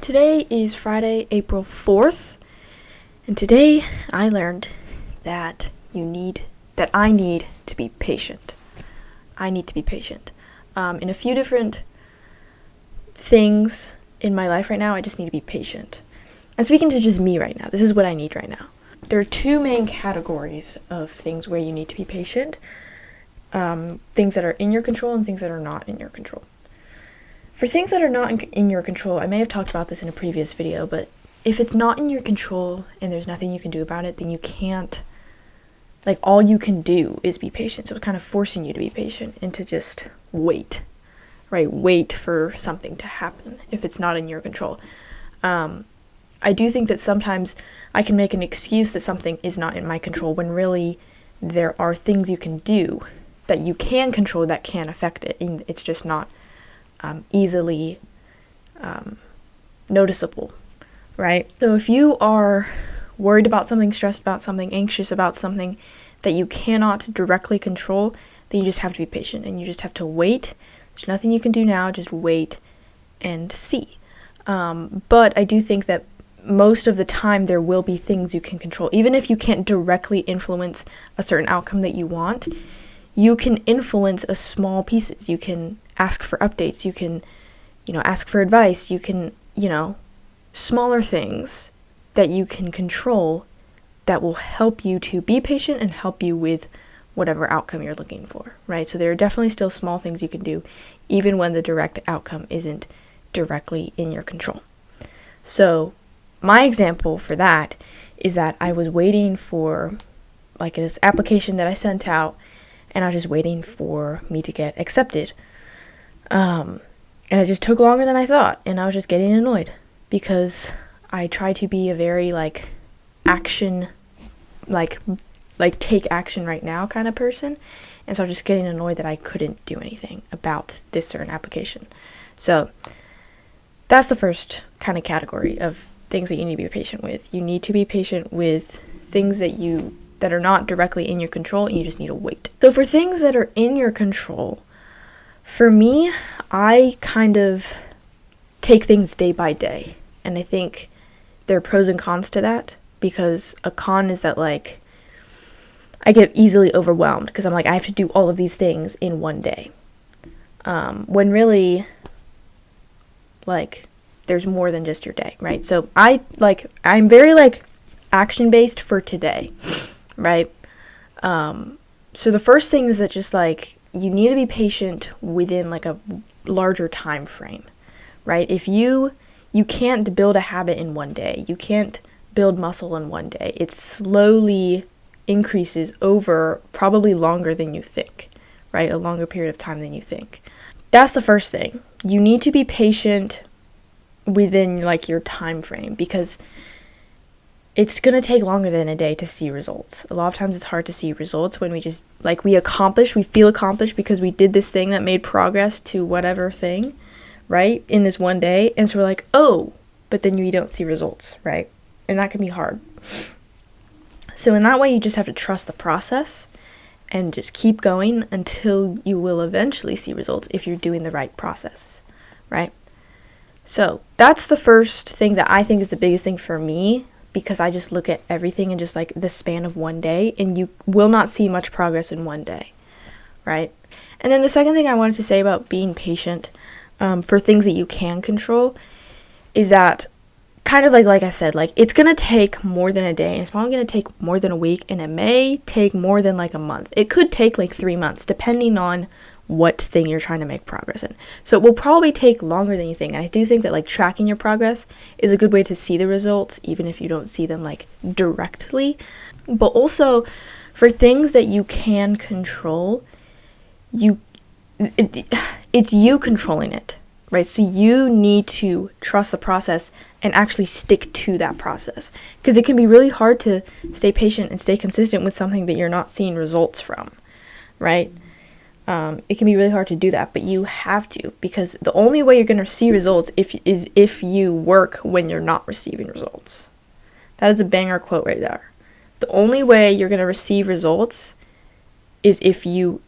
Today is Friday, April 4th, and today I learned that I need to be patient. I need to be patient. In a few different things in my life right now, I just need to be patient. I'm speaking to just me right now. This is what I need right now. There are two main categories of things where you need to be patient. Things that are in your control and things that are not in your control. For things that are not in your control, I may have talked about this in a previous video, but if it's not in your control and there's nothing you can do about it, then you can't, all you can do is be patient. So it's kind of forcing you to be patient and to just wait, right? Wait for something to happen if it's not in your control. I do think that sometimes I can make an excuse that something is not in my control when really there are things you can do that you can control that can affect it. And it's just not easily noticeable, right? So if you are worried about something, stressed about something, anxious about something that you cannot directly control, then you just have to be patient and you just have to wait. There's nothing you can do now, just wait and see. But I do think that most of the time there will be things you can control. Even if you can't directly influence a certain outcome that you want, you can influence a small pieces. You can ask for updates. You can, ask for advice. You can, smaller things that you can control that will help you to be patient and help you with whatever outcome you're looking for, right? So there are definitely still small things you can do, even when the direct outcome isn't directly in your control. So my example for that is that I was waiting for this application that I sent out, and I was just waiting for me to get accepted. And it just took longer than I thought, and I was just getting annoyed because I try to be a very action, take action right now kind of person. And so I was just getting annoyed that I couldn't do anything about this certain application. So that's the first kind of category of things that you need to be patient with. You need to be patient with things that are not directly in your control, and you just need to wait. So for things that are in your control, for me, I kind of take things day by day. And I think there are pros and cons to that, because a con is that I get easily overwhelmed because I'm I have to do all of these things in one day. When really there's more than just your day, right? So I'm very action-based for today, right? So the first thing is that just you need to be patient within a larger time frame, right? If you can't build a habit in one day, you can't build muscle in one day. It slowly increases over probably longer than you think, right? A longer period of time than you think. That's the first thing. You need to be patient within your time frame, because it's going to take longer than a day to see results. A lot of times it's hard to see results when we just we feel accomplished because we did this thing that made progress to whatever thing, right, in this one day. And so we're oh, but then you don't see results, right? And that can be hard. So in that way, you just have to trust the process and just keep going until you will eventually see results if you're doing the right process, right? So that's the first thing that I think is the biggest thing for me, because I just look at everything in just the span of one day, and you will not see much progress in one day, right? And then the second thing I wanted to say about being patient for things that you can control is that kind of like I said, it's going to take more than a day, and it's probably going to take more than a week, and it may take more than a month. It could take 3 months, depending on what thing you're trying to make progress in. So it will probably take longer than you think. And I do think that tracking your progress is a good way to see the results, even if you don't see them directly. But also for things that you can control, it's you controlling it, right? So you need to trust the process and actually stick to that process, because it can be really hard to stay patient and stay consistent with something that you're not seeing results from, right? It can be really hard to do that, but you have to, because the only way you're going to see results is if you work when you're not receiving results. That is a banger quote right there. The only way you're going to receive results is if you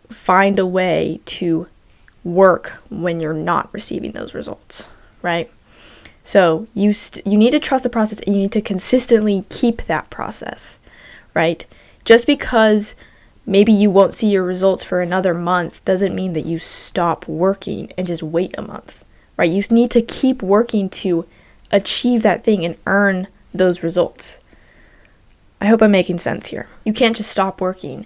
find a way to work when you're not receiving those results, right? So you need to trust the process, and you need to consistently keep that process, right? Just because maybe you won't see your results for another month doesn't mean that you stop working and just wait a month, right? You need to keep working to achieve that thing and earn those results. I hope I'm making sense here. You can't just stop working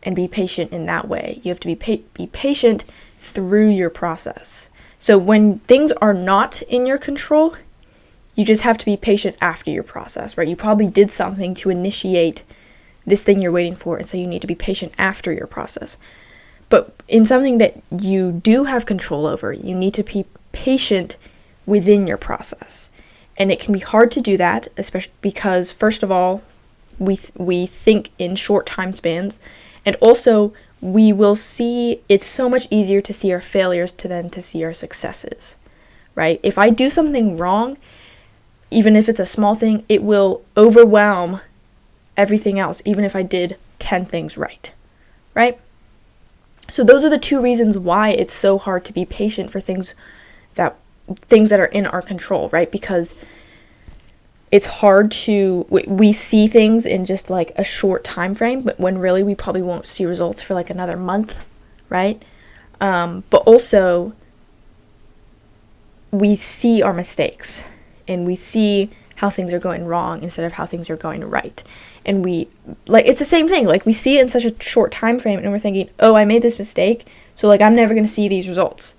and be patient in that way. You have to be patient through your process. So when things are not in your control, you just have to be patient after your process, right? You probably did something to initiate this thing you're waiting for, and so you need to be patient after your process. But in something that you do have control over, you need to be patient within your process. And it can be hard to do that, especially because, first of all, we think in short time spans, and also we will see, it's so much easier to see our failures than to see our successes, right? If I do something wrong, even if it's a small thing, it will overwhelm everything else, even if I did 10 things right? So those are the two reasons why it's so hard to be patient for things that are in our control, right? Because it's hard to, we see things in just like a short time frame, but when really we probably won't see results for like another month, right? But also we see our mistakes, and we see how things are going wrong instead of how things are going right. And we, like, it's the same thing. Like, we see it in such a short time frame, and we're thinking, oh, I made this mistake, so, like, I'm never going to see these results.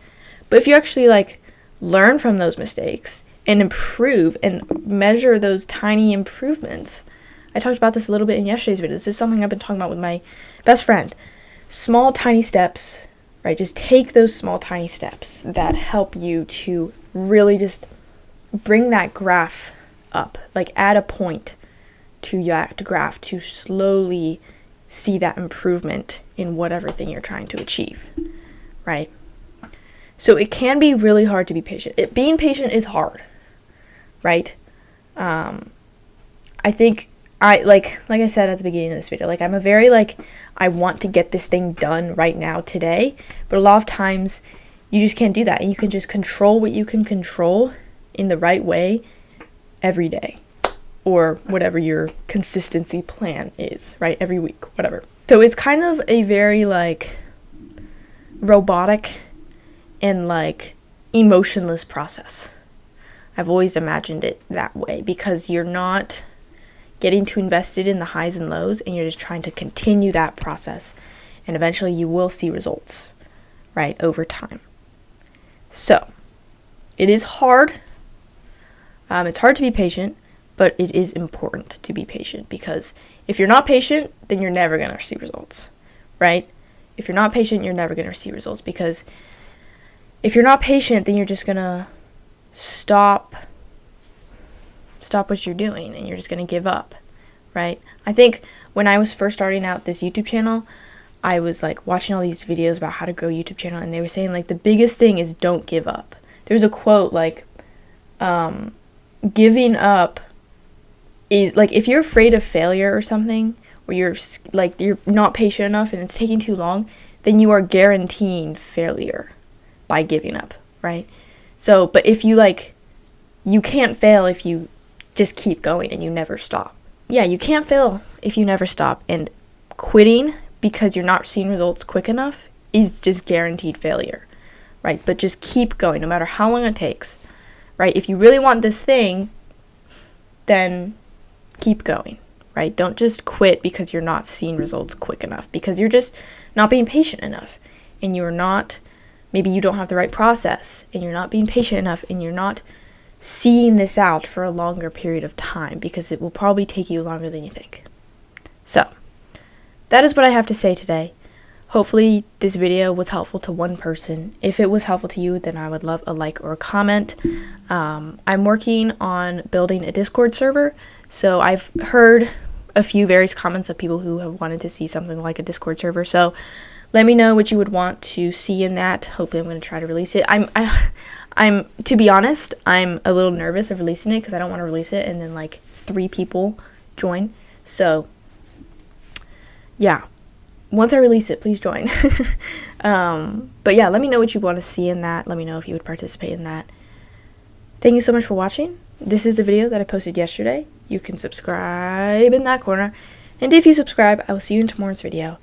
But if you actually, like, learn from those mistakes and improve and measure those tiny improvements. I talked about this a little bit in yesterday's video. This is something I've been talking about with my best friend. Small, tiny steps, right? Just take those small, tiny steps that help you to really just bring that graph up. Like, add a point to that graph to slowly see that improvement in whatever thing you're trying to achieve, right? So it can be really hard to be patient. Being patient is hard, right? I think like I said at the beginning of this video, like, I'm a very, like, I want to get this thing done right now today, but a lot of times you just can't do that, and you can just control what you can control in the right way every day, or whatever your consistency plan is, right? Every week, whatever. So it's kind of a very, like, robotic and, like, emotionless process. I've always imagined it that way, because you're not getting too invested in the highs and lows, and you're just trying to continue that process, and eventually you will see results, right, over time. So it is hard. It's hard to be patient, but it is important to be patient, because if you're not patient, then you're never going to see results, right? If you're not patient, you're never going to see results, because if you're not patient, then you're just going to stop what you're doing, and you're just going to give up, right? I think when I was first starting out this YouTube channel, I was, like, watching all these videos about how to grow a YouTube channel, and they were saying, like, the biggest thing is don't give up. There's a quote, like, giving up is, like, if you're afraid of failure or something, or you're not patient enough and it's taking too long, then you are guaranteeing failure by giving up, right? So, but if you, like, you can't fail if you just keep going and you never stop. Yeah, you can't fail if you never stop, and quitting because you're not seeing results quick enough is just guaranteed failure, right? But just keep going no matter how long it takes, right? If you really want this thing, then keep going, right? Don't just quit because you're not seeing results quick enough, because you're just not being patient enough, and you're not, maybe you don't have the right process, and you're not being patient enough, and you're not seeing this out for a longer period of time, because it will probably take you longer than you think. So that is what I have to say today. Hopefully this video was helpful to one person. If it was helpful to you, then I would love a like or a comment. I'm working on building a Discord server, so I've heard a few various comments of people who have wanted to see something like a Discord server. So let me know what you would want to see in that. Hopefully I'm going to try to release it. I'm to be honest, I'm a little nervous of releasing it, because I don't want to release it and then, like, 3 people join. So yeah, once I release it, please join. But yeah, let me know what you want to see in that. Let me know if you would participate in that. Thank you so much for watching. This is the video that I posted yesterday. You can subscribe in that corner. And if you subscribe, I will see you in tomorrow's video.